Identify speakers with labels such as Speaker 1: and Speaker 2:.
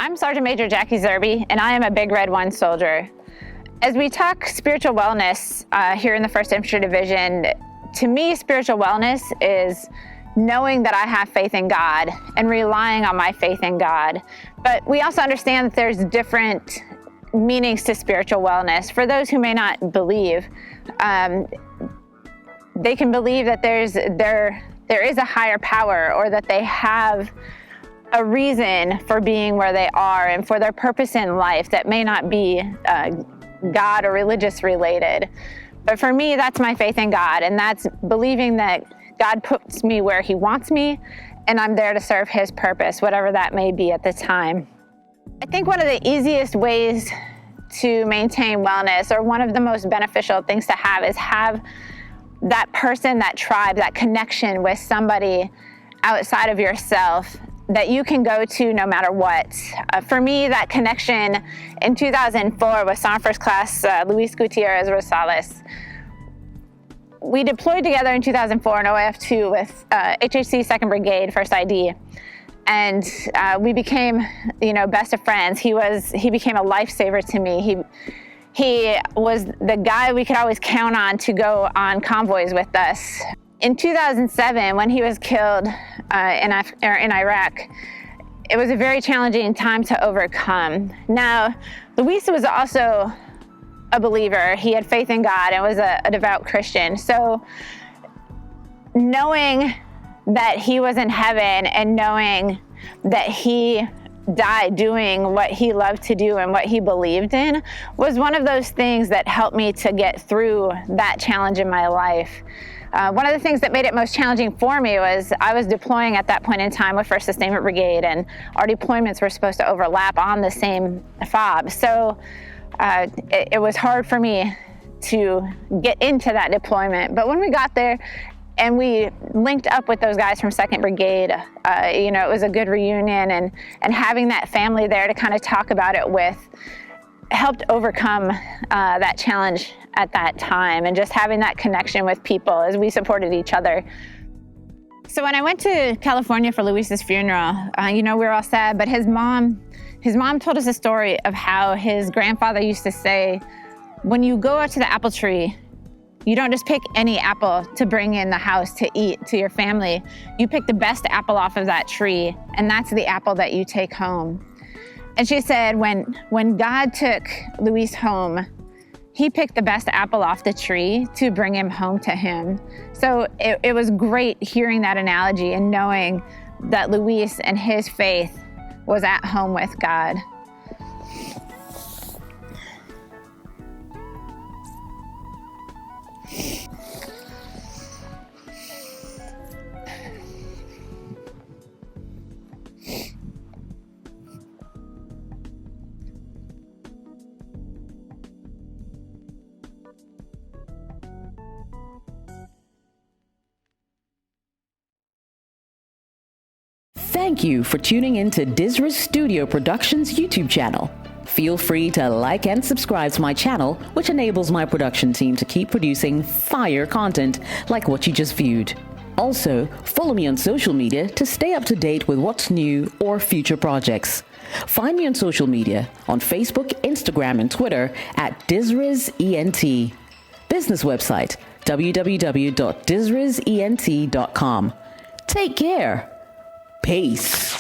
Speaker 1: I'm Sergeant Major Jackie Zerby, and I am a Big Red 1 soldier. As we talk spiritual wellness here in the 1st Infantry Division, to me, spiritual wellness is knowing that I have faith in God and relying on my faith in God. But we also understand that there's different meanings to spiritual wellness. For those who may not believe, they can believe that there is a higher power, or that they have a reason for being where they are and for their purpose in life that may not be God or religious related. But for me, that's my faith in God, and that's believing that God puts me where He wants me, and I'm there to serve His purpose, whatever that may be at the time. I think one of the easiest ways to maintain wellness, or one of the most beneficial things to have, is have that person, that tribe, that connection with somebody outside of yourself that you can go to no matter what. For me, that connection in 2004 with Sergeant First Class Luis Gutierrez Rosales. We deployed together in 2004 in OIF2 with HHC 2nd Brigade, 1st ID. And we became, best of friends. He became a lifesaver to me. He was the guy we could always count on to go on convoys with us. In 2007, when he was killed in Iraq, it was a very challenging time to overcome. Now, Luis was also a believer. He had faith in God and was a devout Christian. So knowing that he was in heaven and knowing that he died doing what he loved to do and what he believed in was one of those things that helped me to get through that challenge in my life. One of the things that made it most challenging for me was I was deploying at that point in time with 1st Sustainment Brigade, and our deployments were supposed to overlap on the same FOB. So it was hard for me to get into that deployment. But when we got there and we linked up with those guys from 2nd Brigade, it was a good reunion, and having that family there to kind of talk about it with helped overcome that challenge at that time, and just having that connection with people as we supported each other. So when I went to California for Luis's funeral, we were all sad, but his mom told us a story of how his grandfather used to say, when you go out to the apple tree, you don't just pick any apple to bring in the house to eat to your family. You pick the best apple off of that tree, and that's the apple that you take home. And she said when God took Luis home, He picked the best apple off the tree to bring him home to Him. So it was great hearing that analogy and knowing that Luis and his faith was at home with God.
Speaker 2: Thank you for tuning in to DisRiz Studio Productions YouTube channel. Feel free to like and subscribe to my channel, which enables my production team to keep producing fire content like what you just viewed. Also, follow me on social media to stay up to date with what's new or future projects. Find me on social media on Facebook, Instagram, and Twitter at DisRizENT. Business website www.disrizent.com. Take care. Peace.